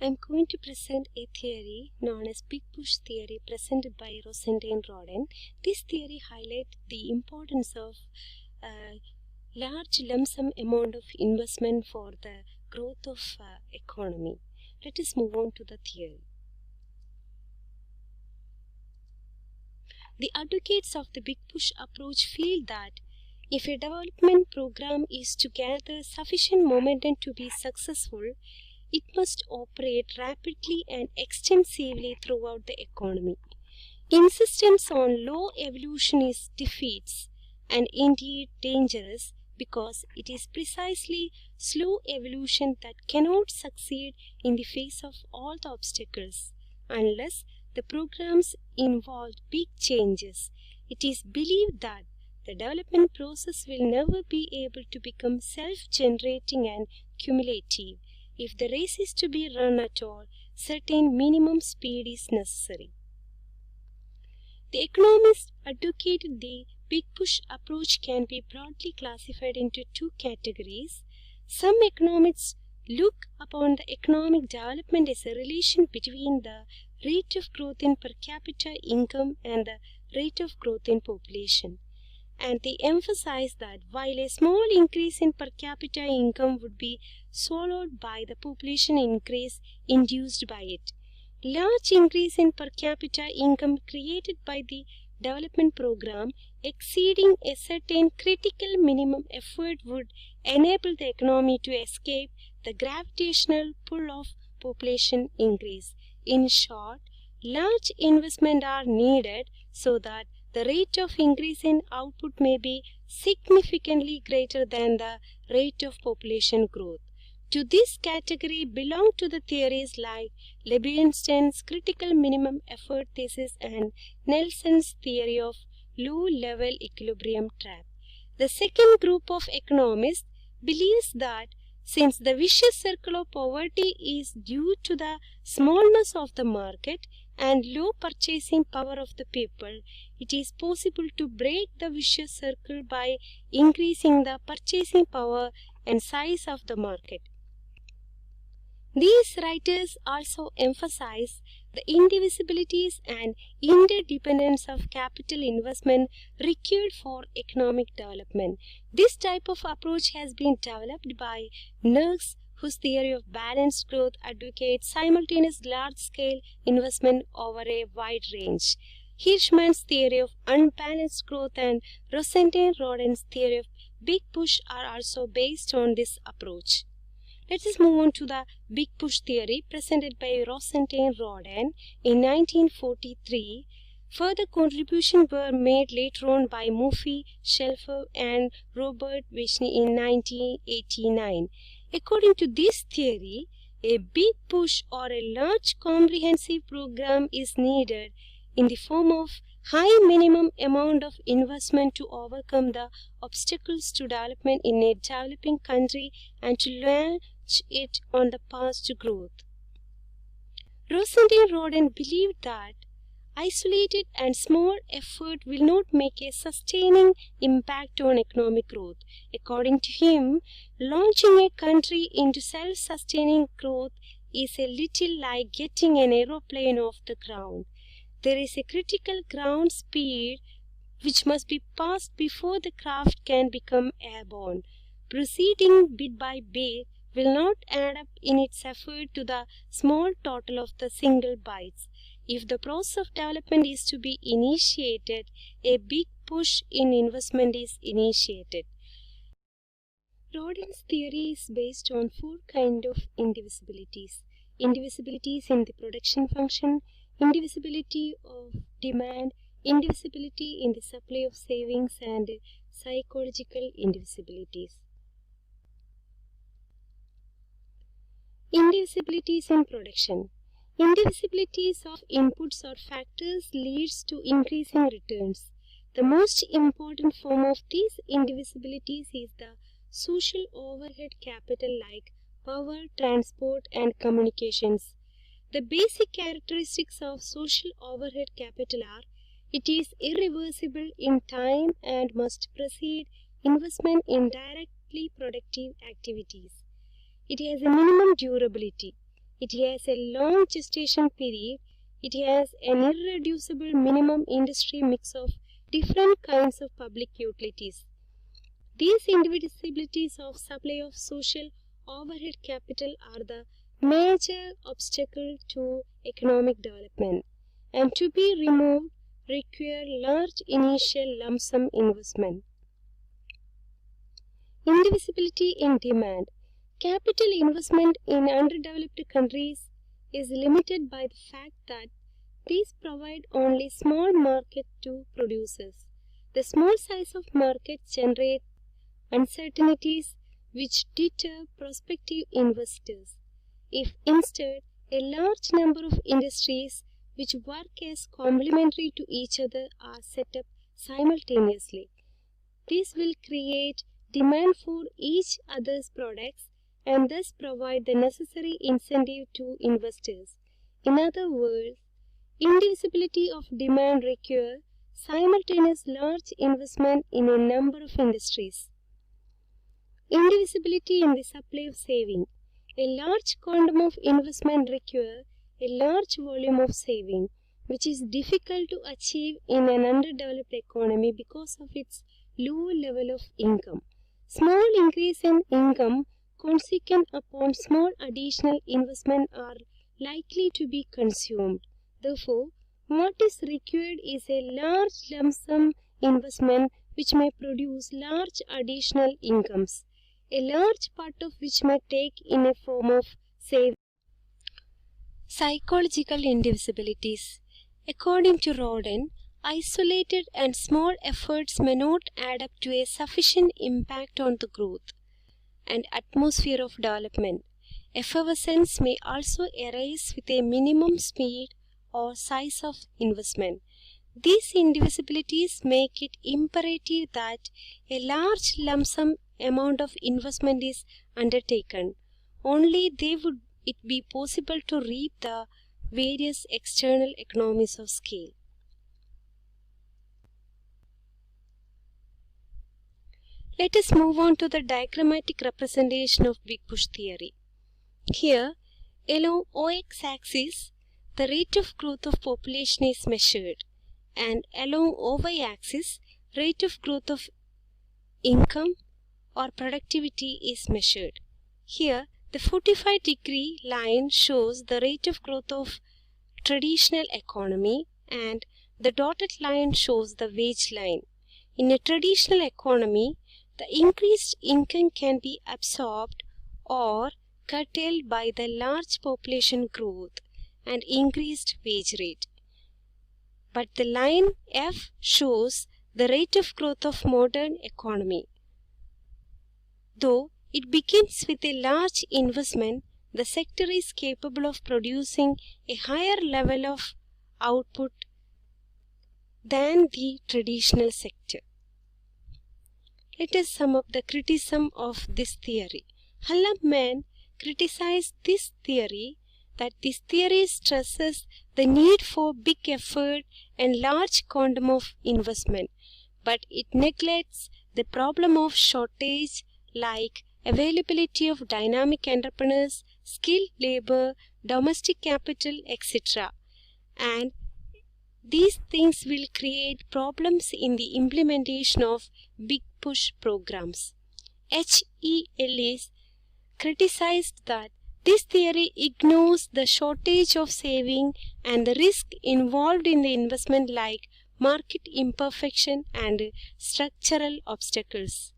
I'm going to present a theory known as Big Push theory presented by Rosenstein Roden. This theory highlights the importance of a large lump sum amount of investment for the growth of economy. Let us move on to the theory. The advocates of the Big Push approach feel that if a development program is to gather sufficient momentum to be successful, it must operate rapidly and extensively throughout the economy. Insistence on low evolution is defeats and indeed dangerous because it is precisely slow evolution that cannot succeed in the face of all the obstacles unless the programs involve big changes. It is believed that the development process will never be able to become self-generating and cumulative. If the race is to be run at all, certain minimum speed is necessary. The economists advocated the Big Push approach can be broadly classified into two categories. Some economists look upon the economic development as a relation between the rate of growth in per capita income and the rate of growth in population. And they emphasize that while a small increase in per capita income would be swallowed by the population increase induced by it, large increase in per capita income created by the development program exceeding a certain critical minimum effort would enable the economy to escape the gravitational pull of population increase. In short, large investments are needed so that the rate of increase in output may be significantly greater than the rate of population growth. To this category belong to the theories like Leibniz's critical minimum effort thesis and Nelson's theory of low-level equilibrium trap. The second group of economists believes that since the vicious circle of poverty is due to the smallness of the market and low purchasing power of the people, it is possible to break the vicious circle by increasing the purchasing power and size of the market. These writers also emphasize the indivisibilities and interdependence of capital investment required for economic development. This type of approach has been developed by Nerks, whose theory of balanced growth advocates simultaneous large-scale investment over a wide range. Hirschman's theory of unbalanced growth and Rosenstein Roden's theory of Big Push are also based on this approach. Let us move on to the Big Push theory presented by Rosenstein Roden in 1943. Further contributions were made later on by Murphy, Shelfer, and Robert Vishny in 1989. According to this theory, a big push or a large comprehensive program is needed in the form of high minimum amount of investment to overcome the obstacles to development in a developing country and to launch it on the path to growth. Rosenstein Roden believed that isolated and small effort will not make a sustaining impact on economic growth. According to him, launching a country into self-sustaining growth is a little like getting an aeroplane off the ground. There is a critical ground speed which must be passed before the craft can become airborne. Proceeding bit by bit will not add up in its effort to the small total of the single bites. If the process of development is to be initiated, a big push in investment is initiated. Roden's theory is based on four kinds of indivisibilities. Indivisibilities in the production function, indivisibility of demand, indivisibility in the supply of savings, and psychological indivisibilities. Indivisibilities in production. Indivisibilities of inputs or factors leads to increasing returns. The most important form of these indivisibilities is the social overhead capital like power, transport, and communications. The basic characteristics of social overhead capital are: it is irreversible in time and must precede investment in directly productive activities. It has a minimum durability. It has a long gestation period. It has an irreducible minimum industry mix of different kinds of public utilities. These indivisibilities of supply of social overhead capital are the major obstacle to economic development, and to be removed require large initial lump sum investment. Indivisibility in demand. Capital investment in underdeveloped countries is limited by the fact that these provide only small market to producers. The small size of markets generate uncertainties which deter prospective investors. If instead a large number of industries which work as complementary to each other are set up simultaneously, this will create demand for each other's products and thus provide the necessary incentive to investors. In other words, indivisibility of demand requires simultaneous large investment in a number of industries. Indivisibility in the supply of saving. A large quantum of investment requires a large volume of saving, which is difficult to achieve in an underdeveloped economy because of its low level of income. Small increase in income consequent upon small additional investment are likely to be consumed. Therefore, what is required is a large lump sum investment which may produce large additional incomes, a large part of which may take in a form of saving. Psychological indivisibilities. According to Rodin, isolated and small efforts may not add up to a sufficient impact on the growth and atmosphere of development. Effervescence may also arise with a minimum speed or size of investment. These indivisibilities make it imperative that a large lump sum amount of investment is undertaken. Only then would it be possible to reap the various external economies of scale. Let us move on to the diagrammatic representation of big push theory. Here, along OX axis, the rate of growth of population is measured, and along OY axis, rate of growth of income or productivity is measured. Here, the 45-degree line shows the rate of growth of traditional economy, and the dotted line shows the wage line. In a traditional economy, the increased income can be absorbed or curtailed by the large population growth and increased wage rate. But the line F shows the rate of growth of modern economy. Though it begins with a large investment, the sector is capable of producing a higher level of output than the traditional sector. Let us sum up the criticism of this theory. Hallam criticized this theory that this theory stresses the need for big effort and large quantum of investment, but it neglects the problem of shortage like availability of dynamic entrepreneurs, skilled labor, domestic capital, etc. And these things will create problems in the implementation of big push programs. H.E. Ellis criticized that this theory ignores the shortage of saving and the risk involved in the investment like market imperfection and structural obstacles.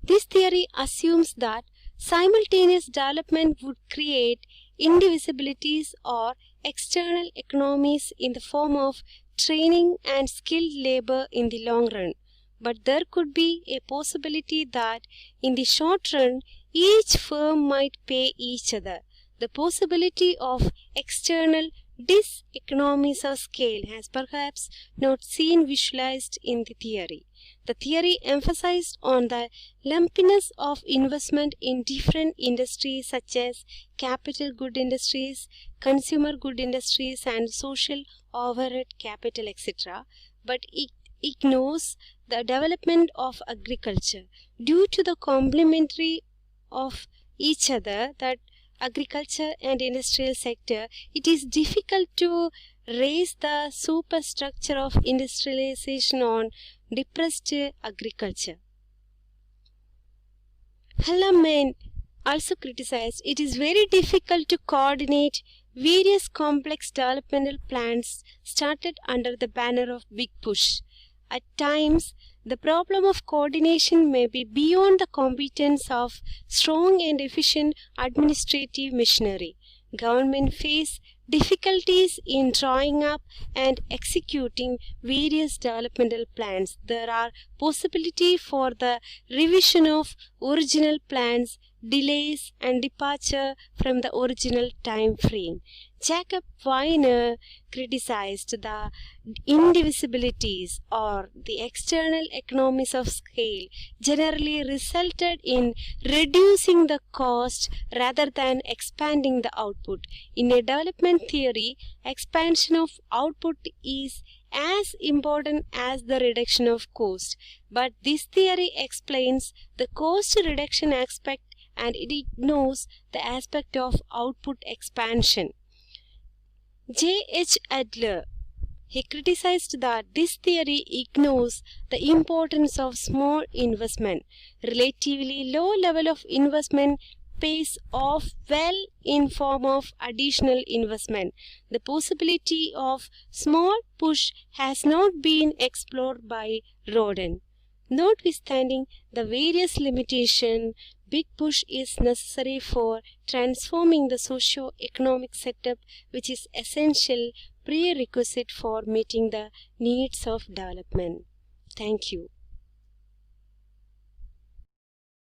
This theory assumes that simultaneous development would create indivisibilities or external economies in the form of training and skilled labor in the long run. But there could be a possibility that in the short run, each firm might pay each other. The possibility of external diseconomies of scale has perhaps not been visualized in the theory. The theory emphasized on the lumpiness of investment in different industries such as capital good industries, consumer good industries, and social overhead capital, etc. But it ignores the development of agriculture due to the complementary of each other that agriculture and industrial sector, it is difficult to raise the superstructure of industrialization on depressed agriculture. Hallerman also criticized it is very difficult to coordinate various complex developmental plans started under the banner of Big Push. At times, the problem of coordination may be beyond the competence of strong and efficient administrative machinery. Government face difficulties in drawing up and executing various developmental plans. There are possibility for the revision of original plans, delays and departure from the original time frame. Jacob Weiner criticized the indivisibilities or the external economies of scale generally resulted in reducing the cost rather than expanding the output. In a development theory, expansion of output is as important as the reduction of cost, but this theory explains the cost reduction aspect and it ignores the aspect of output expansion. J.H. Adler, he criticized that this theory ignores the importance of small investment. Relatively low level of investment pays off well in form of additional investment. The possibility of small push has not been explored by Rodin. Notwithstanding the various limitations, Big Push is necessary for transforming the socio-economic setup, which is essential prerequisite for meeting the needs of development. Thank you.